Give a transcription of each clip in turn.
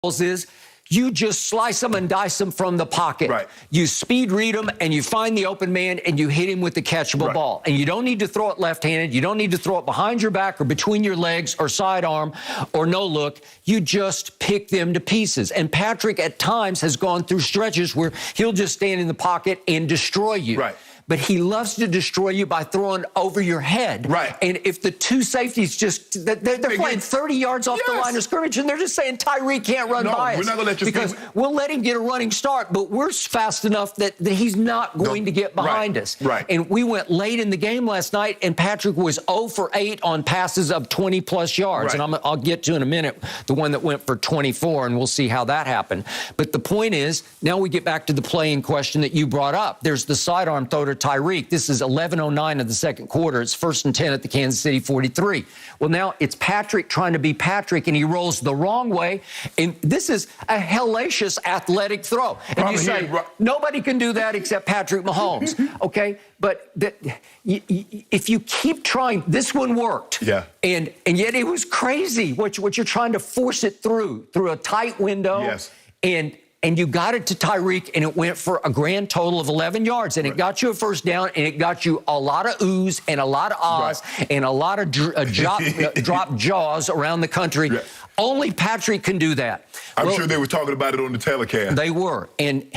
is you just slice them and dice them from the pocket. Right. You speed read them, and you find the open man, and you hit him with the catchable ball. And you don't need to throw it left-handed. You don't need to throw it behind your back or between your legs or sidearm or no look. You just pick them to pieces. And Patrick, at times, has gone through stretches where he'll just stand in the pocket and destroy you. Right. But he loves to destroy you by throwing over your head. Right. And if the two safeties just, they're playing 30 yards off the line of scrimmage, and they're just saying Tyreek can't run by us. We're not going to let you because we'll let him get a running start, but we're fast enough that he's not going to get behind us. Right. And we went late in the game last night, and Patrick was 0 for 8 on passes of 20-plus yards. Right. And I'll get to in a minute the one that went for 24, and we'll see how that happened. But the point is, now we get back to the play in question that you brought up. There's the sidearm throw to Tyreek. This is 11:09 of the second quarter. It's 1st and 10 at the Kansas City 43. Well, now it's Patrick trying to be Patrick, and he rolls the wrong way. And this is a hellacious athletic throw. And you say, nobody can do that except Patrick Mahomes. Okay? But if you keep trying, this one worked. Yeah. And yet it was crazy what you're trying to force it through a tight window. Yes. And you got it to Tyreek, and it went for a grand total of 11 yards. And it got you a first down, and it got you a lot of oohs and a lot of ahs and a lot of drop jaws around the country. Yeah. Only Patrick can do that. I'm sure they were talking about it on the telecast. They were. And,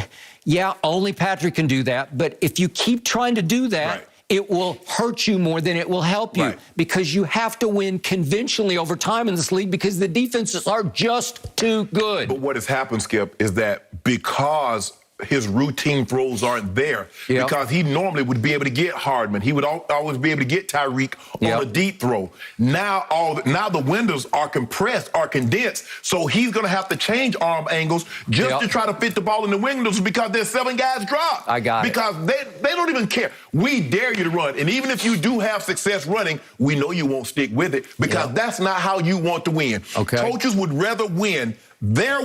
yeah, only Patrick can do that. But if you keep trying to do that, it will hurt you more than it will help you because you have to win conventionally over time in this league because the defenses are just too good. But what has happened, Skip, is that because his routine throws aren't there, because he normally would be able to get Hardman. He would always be able to get Tyreek on a deep throw. Now the windows are compressed, are condensed, so he's going to have to change arm angles just to try to fit the ball in the windows because there's 7 guys dropped. I got it. Because they don't even care. We dare you to run, and even if you do have success running, we know you won't stick with it because that's not how you want to win. Okay. Coaches would rather win their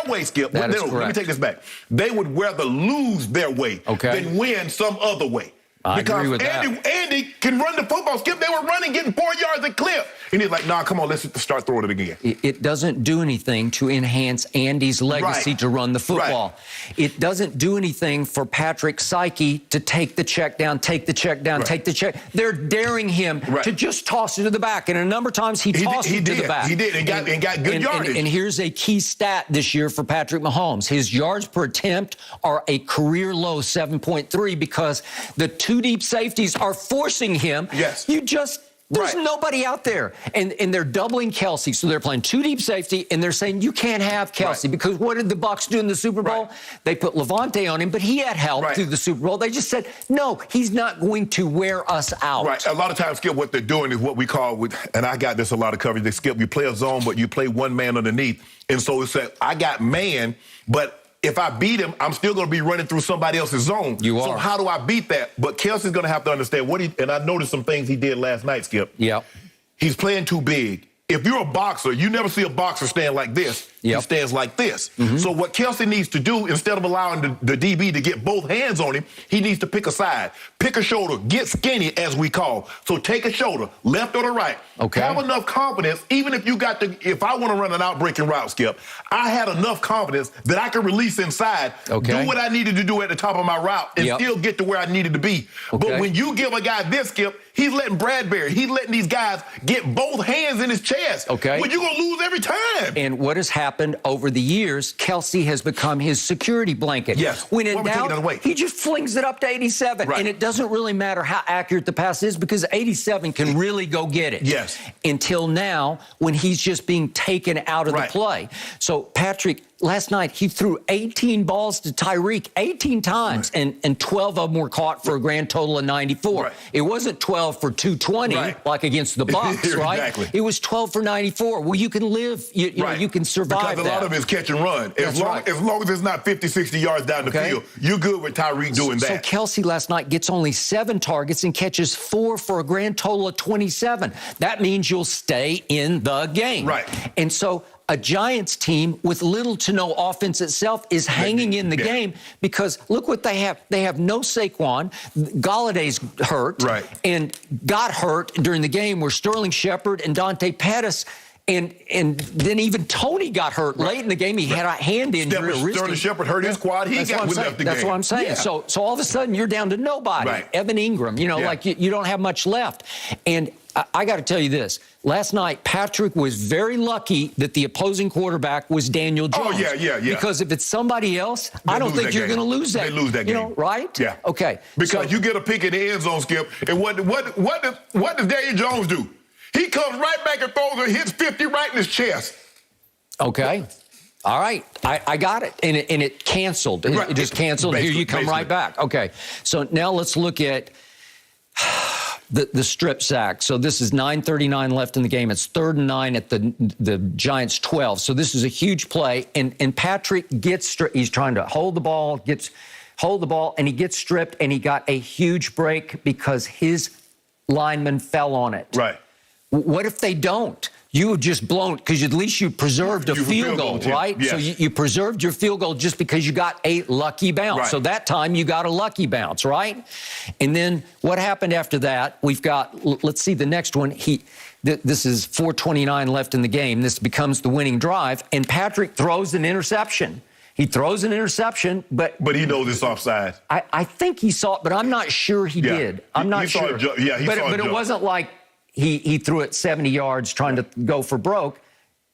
way, Skip. That is correct. Let me take this back. They would rather lose their way than win some other way. I agree with Andy can run the football. Skip, they were running, getting 4 yards a clip. And he's like, nah, come on, let's start throwing it again. It doesn't do anything to enhance Andy's legacy to run the football. It doesn't do anything for Patrick's psyche to take the check down, take the check down, take the check. They're daring him to just toss it to the back. And a number of times he tossed it to the back. He did, and got good yardage. And here's a key stat this year for Patrick Mahomes. His yards per attempt are a career low 7.3 because the two deep safeties are forcing him. Yes. There's nobody out there. And they're doubling Kelsey. So they're playing two deep safety, and they're saying you can't have Kelsey. Because what did the Bucs do in the Super Bowl? They put Levante on him, but he had help through the Super Bowl. They just said, no, he's not going to wear us out. Right. A lot of times, Skip, what they're doing is what we call, and I got this a lot of coverage, they Skip, you play a zone, but you play one man underneath. And so it's that I got man, but if I beat him, I'm still going to be running through somebody else's zone. You are. So how do I beat that? But Kelsey's going to have to understand and I noticed some things he did last night, Skip. Yeah. He's playing too big. If you're a boxer, you never see a boxer stand like this. He stands like this. So what Kelsey needs to do, instead of allowing the DB to get both hands on him, he needs to pick a side, pick a shoulder, get skinny, as we call. So take a shoulder, left or the right. Okay. Have enough confidence, even if if I want to run an out-breaking route, Skip, I had enough confidence that I could release inside, do what I needed to do at the top of my route, and still get to where I needed to be. But when you give a guy this, Skip, he's letting he's letting these guys get both hands in his chest. Okay. Well, you're going to lose every time. And what has happened over the years, Kelsey has become his security blanket. Yes. When in doubt, he just flings it up to 87. And it doesn't really matter how accurate the pass is because 87 can really go get it. Yes. Until now, when he's just being taken out of the play. So, Patrick, last night, he threw 18 balls to Tyreek 18 times, and 12 of them were caught for a grand total of 94. It wasn't 12 for 220 like against the Bucs, Exactly. It was 12 for 94. Well, you can live, you know, you can survive because a lot of it is catch and run. As long as it's not 50, 60 yards down the field, you're good with Tyreek doing that. So Kelsey last night gets only 7 targets and catches 4 for a grand total of 27. That means you'll stay in the game. And so a Giants team with little to no offense itself is hanging in the game because look what they have. They have no Saquon. Galladay's hurt and got hurt during the game where Sterling Shepard and Dante Pettis And then even Tony got hurt late in the game. He had a hand injury. Sterling Shepard hurt his quad. He left the game. That's what I'm saying. Yeah. So all of a sudden, you're down to nobody. Right. Evan Ingram, like you don't have much left. And I got to tell you this. Last night, Patrick was very lucky that the opposing quarterback was Daniel Jones. Oh, yeah. Because if it's somebody else, I don't think you're going to lose that. They lose that game. Right? Yeah. Okay. Because you get a pick in the end zone, Skip, and what does Daniel Jones do? He comes right back and throws and hits 50 right in his chest. Okay. All right. I got it. And it canceled. Right. It just canceled. Here you come right back. Okay. So now let's look at the strip sack. So this is 9:39 left in the game. It's 3rd and 9 at the Giants' 12. So this is a huge play. And Patrick gets stripped. He's trying to hold the ball, and he gets stripped, and he got a huge break because his lineman fell on it. Right. What if they don't? You would just blown, because at least you preserved a field goal, right? Yes. So you preserved your field goal just because you got a lucky bounce. Right. So that time you got a lucky bounce, right? And then what happened after that? We've got, let's see the next one. This is 4:29 left in the game. This becomes the winning drive, and Patrick throws an interception. He throws an interception, but he knows it's offside. I think he saw it, but I'm not sure he did. I'm not sure. He saw it. But it wasn't like he threw it 70 yards trying to go for broke.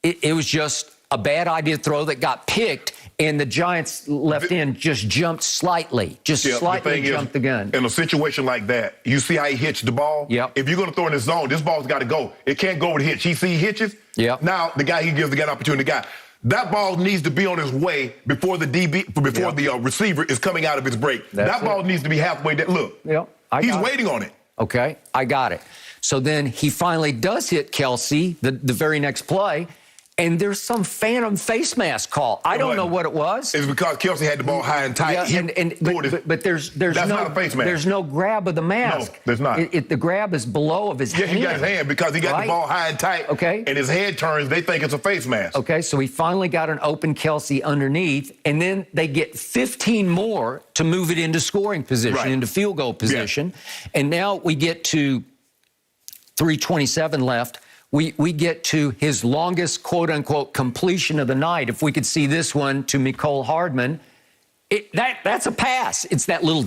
It was just a bad idea throw that got picked, and the Giants left end just jumped slightly, slightly jumped the gun. In a situation like that, you see how he hits the ball? Yep. If you're going to throw in the zone, this ball's got to go. It can't go over the hitch. He hitches. Yep. Now the guy, he gives the guy an opportunity. That ball needs to be on his way before the the receiver is coming out of his break. That ball needs to be halfway there. Look, he's waiting on it. Okay, I got it. So then he finally does hit Kelsey the very next play, and there's some phantom face mask call. I don't know what it was. It's because Kelsey had the ball high and tight. Yeah, but there's that's no not a face mask. There's no grab of the mask. No, there's not. The grab is below of his hand. Yeah, he got his hand because he got the ball high and tight. Okay. And his head turns. They think it's a face mask. Okay, so he finally got an open Kelsey underneath, and then they get 15 more to move it into scoring position, into field goal position. Yeah. And now we get to 3:27 left. We get to his longest, quote-unquote, completion of the night. If we could see this one to Mecole Hardman, that's a pass. It's that little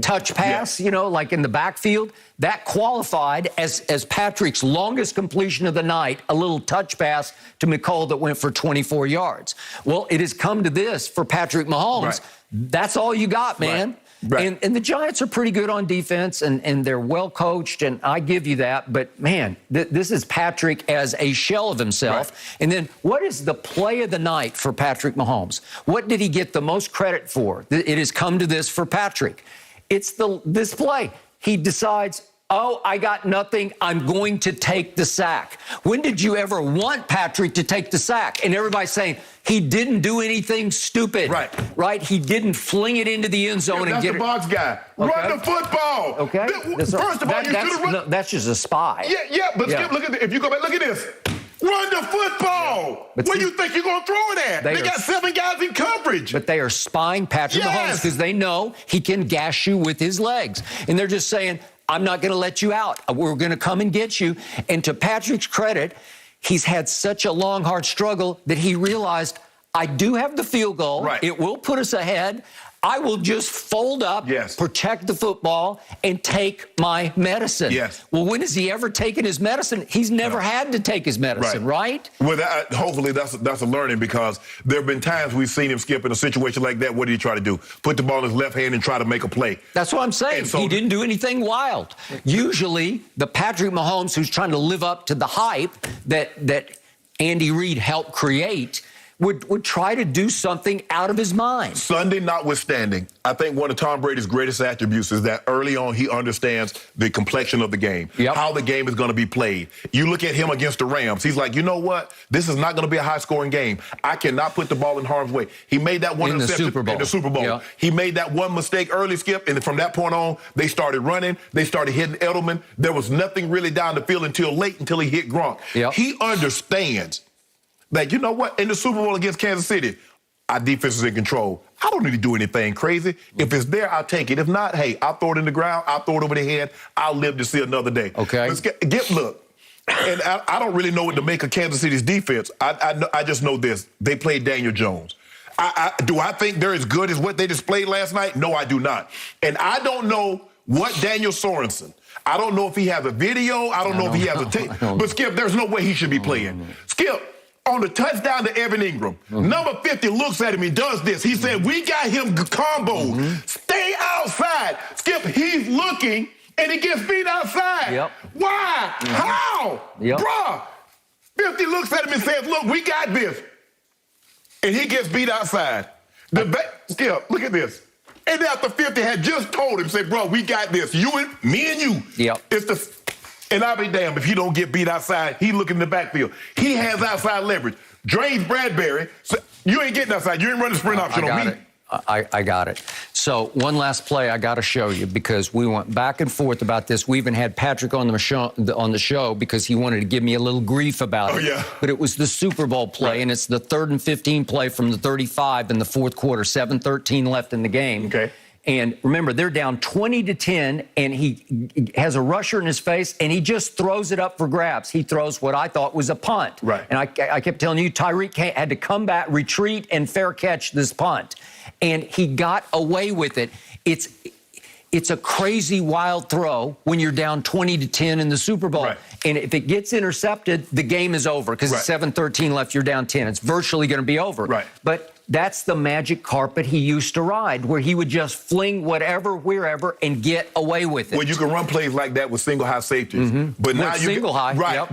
touch pass, like in the backfield. That qualified as Patrick's longest completion of the night, a little touch pass to Mecole that went for 24 yards. Well, it has come to this for Patrick Mahomes. Right. That's all you got, man. Right. Right. And the Giants are pretty good on defense, and they're well coached, and I give you that. But, man, this is Patrick as a shell of himself. Right. And then what is the play of the night for Patrick Mahomes? What did he get the most credit for? It has come to this for Patrick. It's this play. He decides, I got nothing. I'm going to take the sack. When did you ever want Patrick to take the sack? And everybody's saying he didn't do anything stupid. Right? He didn't fling it into the end zone and get it. That's the box guy. Okay. Run the football. Okay. First of all, you should have run. No, that's just a spy. Yeah. But Skip, look at if you go back, look at this. Run the football. Where do you think you're going to throw it at? They got 7 guys in coverage. But they are spying Patrick Mahomes because they know he can gash you with his legs. And they're just saying, I'm not going to let you out. We're going to come and get you. And to Patrick's credit, he's had such a long, hard struggle that he realized, I do have the field goal. Right. It will put us ahead. I will just fold up, protect the football, and take my medicine. Yes. Well, when has he ever taken his medicine? He's never had to take his medicine, right? Well, hopefully that's a learning, because there have been times we've seen him skip in a situation like that. What did he try to do? Put the ball in his left hand and try to make a play. That's what I'm saying. So, he didn't do anything wild. Usually, the Patrick Mahomes who's trying to live up to the hype that Andy Reid helped create would try to do something out of his mind. Sunday notwithstanding, I think one of Tom Brady's greatest attributes is that early on he understands the complexion of the game, how the game is going to be played. You look at him against the Rams, he's like, you know what? This is not going to be a high-scoring game. I cannot put the ball in harm's way. He made that one interception in the Super Bowl. Yeah. He made that one mistake early, Skip, and from that point on, they started running. They started hitting Edelman. There was nothing really down the field until he hit Gronk. Yep. He understands that, you know what, in the Super Bowl against Kansas City, our defense is in control. I don't need to do anything crazy. If it's there, I'll take it. If not, hey, I'll throw it in the ground. I'll throw it over the head. I'll live to see another day. Okay. Look, and I don't really know what to make of Kansas City's defense. I just know this. They played Daniel Jones. Do I think they're as good as what they displayed last night? No, I do not. And I don't know what Daniel Sorensen. I don't know if he has a video. I don't know if he has a tape. But, Skip, there's no way he should be playing. Skip, on the touchdown to Evan Ingram, number 50 looks at him and does this. He said, we got him comboed. Stay outside. Skip, he's looking, and he gets beat outside. Why? How? Bruh. 50 looks at him and says, look, we got this. And he gets beat outside. Skip, look at this. And after 50 had just told him, say, bro, we got this. You and me and you. And I'll be damned if you don't get beat outside. He looking in the backfield. He has outside leverage. James Bradbury, so you ain't getting outside. You ain't running the sprint option on me. I got it. So one last play I got to show you because we went back and forth about this. We even had Patrick on the show because he wanted to give me a little grief about it. But it was the Super Bowl play, and it's the 3rd and 15 play from the 35 in the fourth quarter, 7:13 left in the game. And remember, they're down 20-10, and he has a rusher in his face, and he just throws it up for grabs. He throws what I thought was a punt. And I kept telling you, Tyreek had to come back, retreat, and fair catch this punt. And he got away with it. It's a crazy, wild throw when you're down 20-10 in the Super Bowl. And if it gets intercepted, the game is over because it's 7:13 left, you're down 10. It's virtually going to be over. But that's the magic carpet he used to ride, where he would just fling whatever, wherever, and get away with it. Well, you can run plays like that with single high safeties. But now you single high.